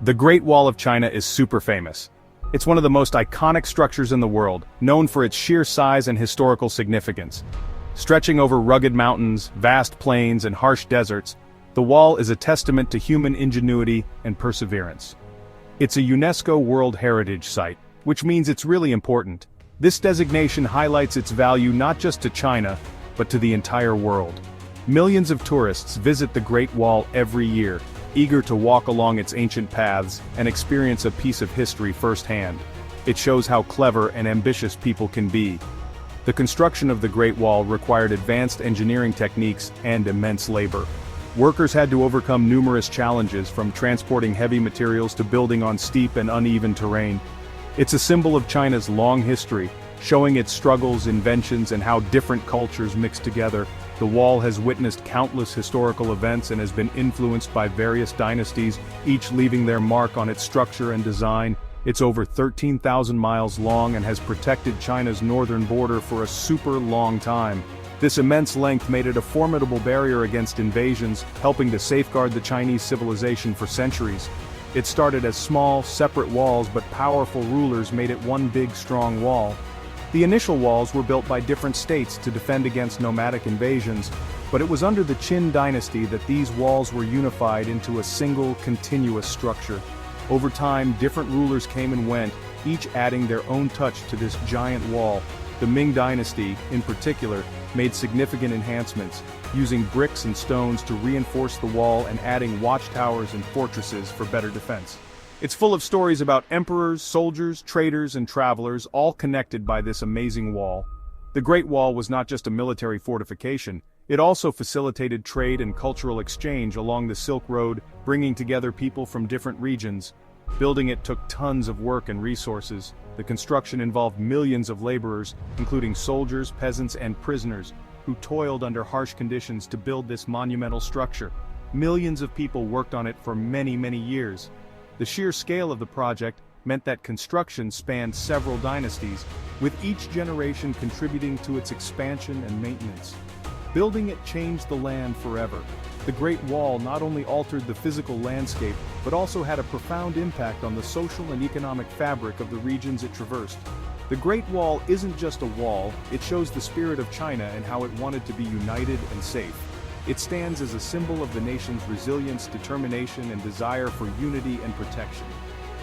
The Great Wall of China is super famous. It's one of the most iconic structures in the world, known for its sheer size and historical significance. Stretching over rugged mountains, vast plains, and harsh deserts, the wall is a testament to human ingenuity and perseverance. It's a UNESCO World Heritage Site, which means it's really important. This designation highlights its value not just to China, but to the entire world. Millions of tourists visit the Great Wall every year, eager to walk along its ancient paths and experience a piece of history firsthand. It shows how clever and ambitious people can be. The construction of the Great Wall required advanced engineering techniques and immense labor. Workers had to overcome numerous challenges, from transporting heavy materials to building on steep and uneven terrain. It's a symbol of China's long history, showing its struggles, inventions, and how different cultures mix together. The wall has witnessed countless historical events and has been influenced by various dynasties, each leaving their mark on its structure and design. It's over 13,000 miles long and has protected China's northern border for a super long time. This immense length made it a formidable barrier against invasions, helping to safeguard the Chinese civilization for centuries. It started as small, separate walls, but powerful rulers made it one big, strong wall. The initial walls were built by different states to defend against nomadic invasions, but it was under the Qin dynasty that these walls were unified into a single, continuous structure. Over time, different rulers came and went, each adding their own touch to this giant wall. The Ming dynasty, in particular, made significant enhancements, using bricks and stones to reinforce the wall and adding watchtowers and fortresses for better defense. It's full of stories about emperors, soldiers, traders, and travelers, all connected by this amazing wall. The Great Wall was not just a military fortification, it also facilitated trade and cultural exchange along the Silk Road, bringing together people from different regions. Building it took tons of work and resources. The construction involved millions of laborers, including soldiers, peasants, and prisoners, who toiled under harsh conditions to build this monumental structure. Millions of people worked on it for many, many years. The sheer scale of the project meant that construction spanned several dynasties, with each generation contributing to its expansion and maintenance. Building it changed the land forever. The Great Wall not only altered the physical landscape, but also had a profound impact on the social and economic fabric of the regions it traversed. The Great Wall isn't just a wall, it shows the spirit of China and how it wanted to be united and safe. It stands as a symbol of the nation's resilience, determination, and desire for unity and protection.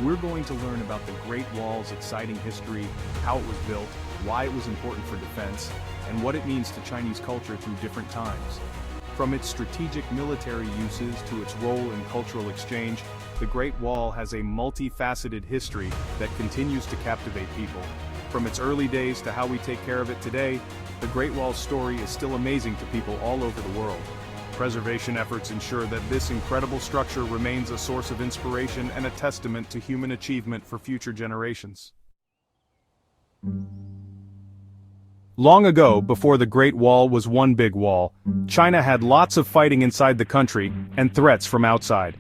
We're going to learn about the Great Wall's exciting history, how it was built, why it was important for defense, and what it means to Chinese culture through different times. From its strategic military uses to its role in cultural exchange, the Great Wall has a multifaceted history that continues to captivate people. From its early days to how we take care of it today, the Great Wall's story is still amazing to people all over the world. Preservation efforts ensure that this incredible structure remains a source of inspiration and a testament to human achievement for future generations. Long ago, before the Great Wall was one big wall, China had lots of fighting inside the country and threats from outside.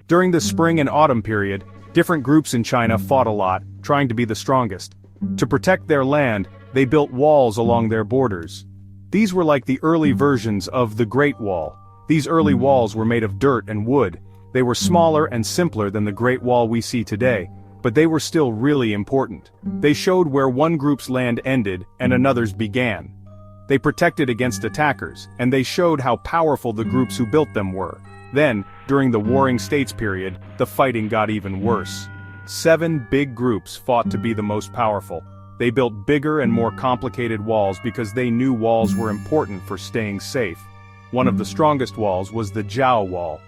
During the spring and autumn period, different groups in China fought a lot, trying to be the strongest. To protect their land, they built walls along their borders. These were like the early versions of the Great Wall. These early walls were made of dirt and wood. They were smaller and simpler than the Great Wall we see today, but they were still really important. They showed where one group's land ended and another's began. They protected against attackers, and they showed how powerful the groups who built them were. Then, during the Warring States period, the fighting got even worse. 7 big groups fought to be the most powerful. They built bigger and more complicated walls because they knew walls were important for staying safe. One of the strongest walls was the Zhao Wall.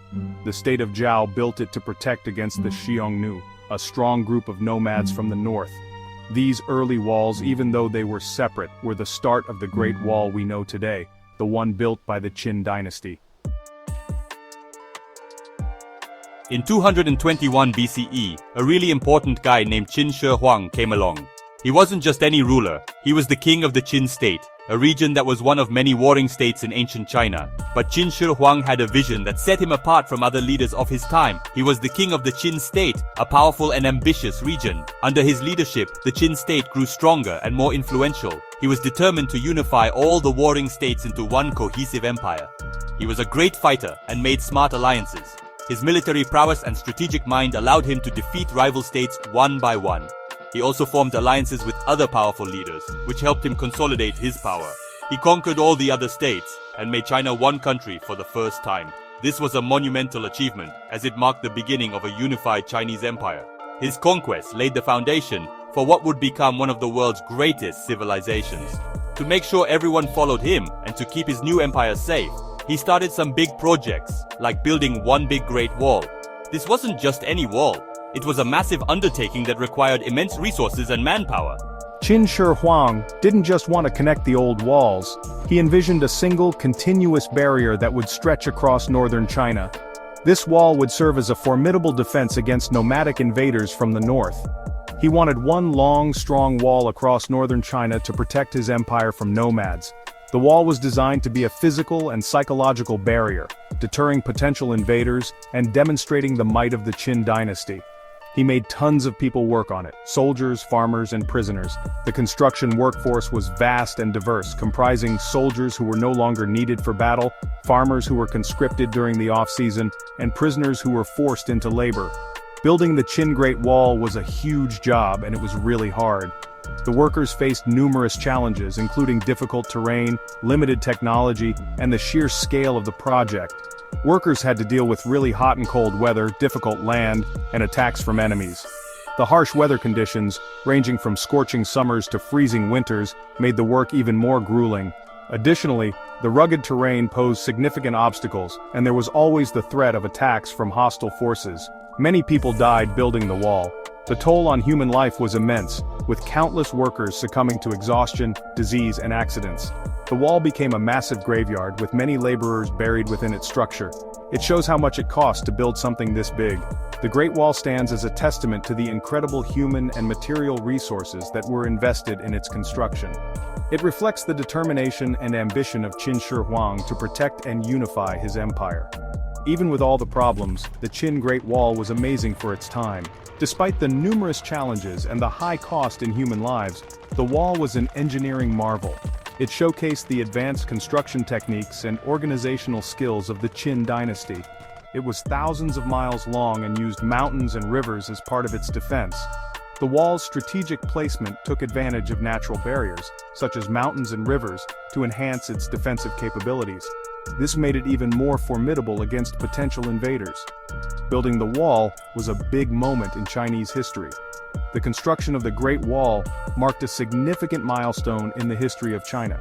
The state of Zhao built it to protect against the Xiongnu, a strong group of nomads from the north. These early walls, even though they were separate, were the start of the Great Wall we know today, the one built by the Qin dynasty. In 221 BCE, a really important guy named Qin Shi Huang came along. He wasn't just any ruler, he was the king of the Qin state, a region that was one of many warring states in ancient China. But Qin Shi Huang had a vision that set him apart from other leaders of his time. He was the king of the Qin state, a powerful and ambitious region. Under his leadership, the Qin state grew stronger and more influential. He was determined to unify all the warring states into one cohesive empire. He was a great fighter and made smart alliances. His military prowess and strategic mind allowed him to defeat rival states one by one. He also formed alliances with other powerful leaders, which helped him consolidate his power. He conquered all the other states and made China one country for the first time. This was a monumental achievement, as it marked the beginning of a unified Chinese empire. His conquest laid the foundation for what would become one of the world's greatest civilizations. To make sure everyone followed him and to keep his new empire safe, he started some big projects, like building one big Great Wall. This wasn't just any wall. It was a massive undertaking that required immense resources and manpower. Qin Shi Huang didn't just want to connect the old walls, he envisioned a single, continuous barrier that would stretch across northern China. This wall would serve as a formidable defense against nomadic invaders from the north. He wanted one long, strong wall across northern China to protect his empire from nomads. The wall was designed to be a physical and psychological barrier, deterring potential invaders and demonstrating the might of the Qin dynasty. He made tons of people work on it, soldiers, farmers, and prisoners. The construction workforce was vast and diverse, comprising soldiers who were no longer needed for battle, farmers who were conscripted during the off-season, and prisoners who were forced into labor. Building the Qin Great Wall was a huge job, and it was really hard. The workers faced numerous challenges, including difficult terrain, limited technology, and the sheer scale of the project. Workers had to deal with really hot and cold weather, difficult land, and attacks from enemies. The harsh weather conditions, ranging from scorching summers to freezing winters, made the work even more grueling. Additionally, the rugged terrain posed significant obstacles, and there was always the threat of attacks from hostile forces. Many people died building the wall. The toll on human life was immense, with countless workers succumbing to exhaustion, disease, and accidents. The wall became a massive graveyard with many laborers buried within its structure. It shows how much it cost to build something this big. The Great Wall stands as a testament to the incredible human and material resources that were invested in its construction. It reflects the determination and ambition of Qin Shi Huang to protect and unify his empire. Even with all the problems, the Qin Great Wall was amazing for its time. Despite the numerous challenges and the high cost in human lives, the wall was an engineering marvel. It showcased the advanced construction techniques and organizational skills of the Qin dynasty. It was thousands of miles long and used mountains and rivers as part of its defense. The wall's strategic placement took advantage of natural barriers, such as mountains and rivers, to enhance its defensive capabilities. This made it even more formidable against potential invaders. Building the wall was a big moment in Chinese history. The construction of the Great Wall marked a significant milestone in the history of China.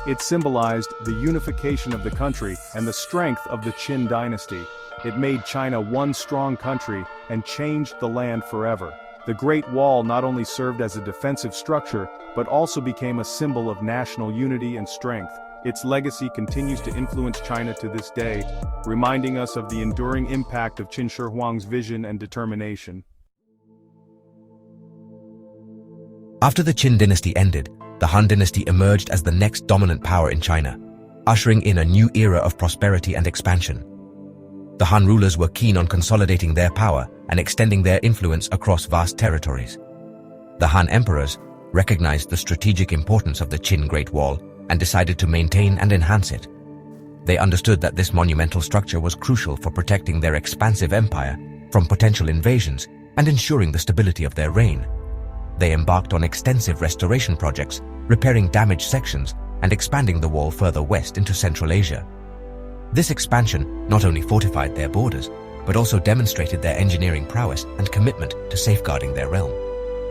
It symbolized the unification of the country and the strength of the Qin dynasty. It made China one strong country and changed the land forever. The Great Wall not only served as a defensive structure, but also became a symbol of national unity and strength. Its legacy continues to influence China to this day, reminding us of the enduring impact of Qin Shi Huang's vision and determination. After the Qin dynasty ended, the Han dynasty emerged as the next dominant power in China, ushering in a new era of prosperity and expansion. The Han rulers were keen on consolidating their power and extending their influence across vast territories. The Han emperors recognized the strategic importance of the Qin Great Wall and decided to maintain and enhance it. They understood that this monumental structure was crucial for protecting their expansive empire from potential invasions and ensuring the stability of their reign. They embarked on extensive restoration projects, repairing damaged sections and expanding the wall further west into Central Asia. This expansion not only fortified their borders, but also demonstrated their engineering prowess and commitment to safeguarding their realm.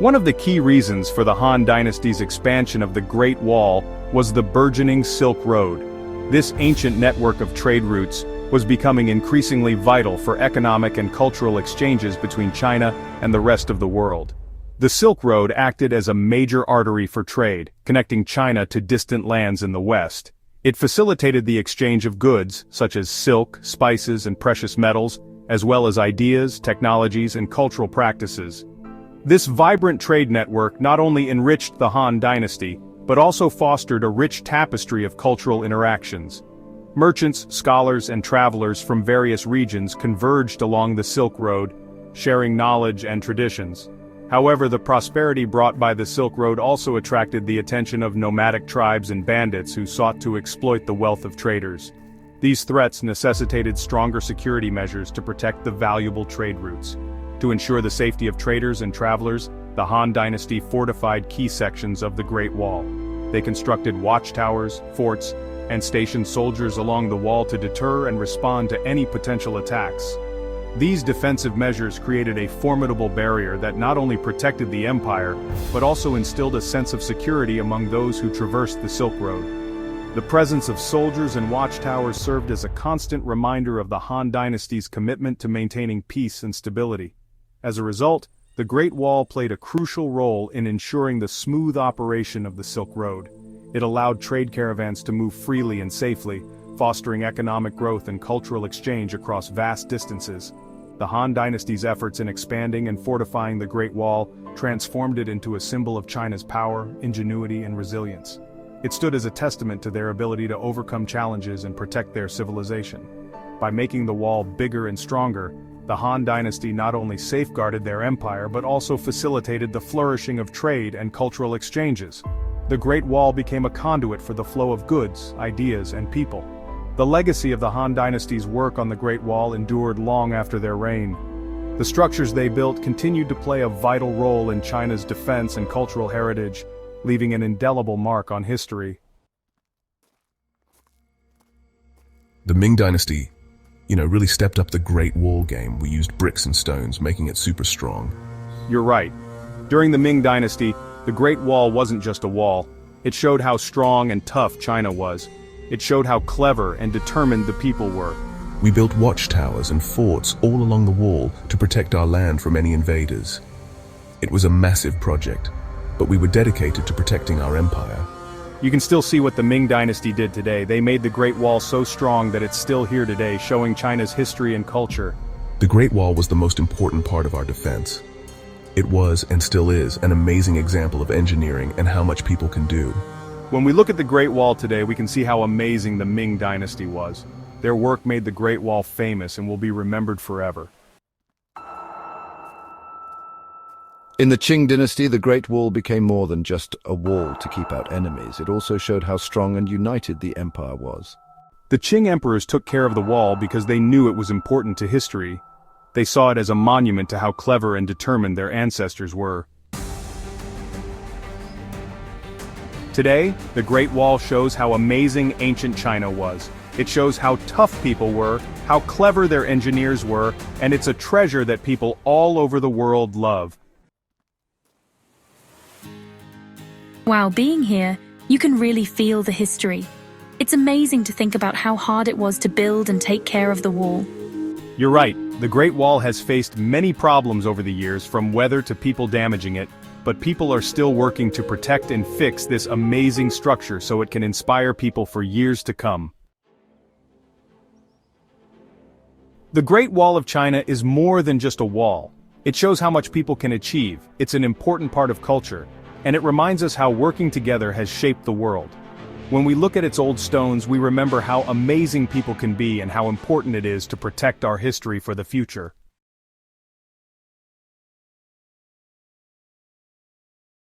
One of the key reasons for the Han dynasty's expansion of the Great Wall was the burgeoning Silk Road. This ancient network of trade routes was becoming increasingly vital for economic and cultural exchanges between China and the rest of the world. The Silk Road acted as a major artery for trade, connecting China to distant lands in the West. It facilitated the exchange of goods, such as silk, spices, and precious metals, as well as ideas, technologies, and cultural practices. This vibrant trade network not only enriched the Han dynasty, but also fostered a rich tapestry of cultural interactions. Merchants, scholars, and travelers from various regions converged along the Silk Road, sharing knowledge and traditions. However, the prosperity brought by the Silk Road also attracted the attention of nomadic tribes and bandits who sought to exploit the wealth of traders. These threats necessitated stronger security measures to protect the valuable trade routes. To ensure the safety of traders and travelers, the Han Dynasty fortified key sections of the Great Wall. They constructed watchtowers, forts, and stationed soldiers along the wall to deter and respond to any potential attacks. These defensive measures created a formidable barrier that not only protected the empire, but also instilled a sense of security among those who traversed the Silk Road. The presence of soldiers and watchtowers served as a constant reminder of the Han Dynasty's commitment to maintaining peace and stability. As a result, the Great Wall played a crucial role in ensuring the smooth operation of the Silk Road. It allowed trade caravans to move freely and safely, fostering economic growth and cultural exchange across vast distances. The Han Dynasty's efforts in expanding and fortifying the Great Wall transformed it into a symbol of China's power, ingenuity, and resilience. It stood as a testament to their ability to overcome challenges and protect their civilization. By making the wall bigger and stronger, the Han Dynasty not only safeguarded their empire but also facilitated the flourishing of trade and cultural exchanges. The Great Wall became a conduit for the flow of goods, ideas, and people. The legacy of the Han Dynasty's work on the Great Wall endured long after their reign. The structures they built continued to play a vital role in China's defense and cultural heritage, leaving an indelible mark on history. The Ming Dynasty, really stepped up the Great Wall game. We used bricks and stones, making it super strong. You're right. During the Ming Dynasty, the Great Wall wasn't just a wall. It showed how strong and tough China was. It showed how clever and determined the people were. We built watchtowers and forts all along the wall to protect our land from any invaders. It was a massive project, but we were dedicated to protecting our empire. You can still see what the Ming Dynasty did today. They made the Great Wall so strong that it's still here today, showing China's history and culture. The Great Wall was the most important part of our defense. It was, and still is, an amazing example of engineering and how much people can do. When we look at the Great Wall today, we can see how amazing the Ming Dynasty was. Their work made the Great Wall famous and will be remembered forever. In the Qing dynasty, the Great Wall became more than just a wall to keep out enemies. It also showed how strong and united the empire was. The Qing emperors took care of the wall because they knew it was important to history. They saw it as a monument to how clever and determined their ancestors were. Today, the Great Wall shows how amazing ancient China was. It shows how tough people were, how clever their engineers were, and it's a treasure that people all over the world love. While being here, you can really feel the history. It's amazing to think about how hard it was to build and take care of the wall. You're right, the Great Wall has faced many problems over the years, from weather to people damaging it, but people are still working to protect and fix this amazing structure so it can inspire people for years to come. The Great Wall of China is more than just a wall. It shows how much people can achieve. It's an important part of culture, and it reminds us how working together has shaped the world. When we look at its old stones, we remember how amazing people can be and how important it is to protect our history for the future.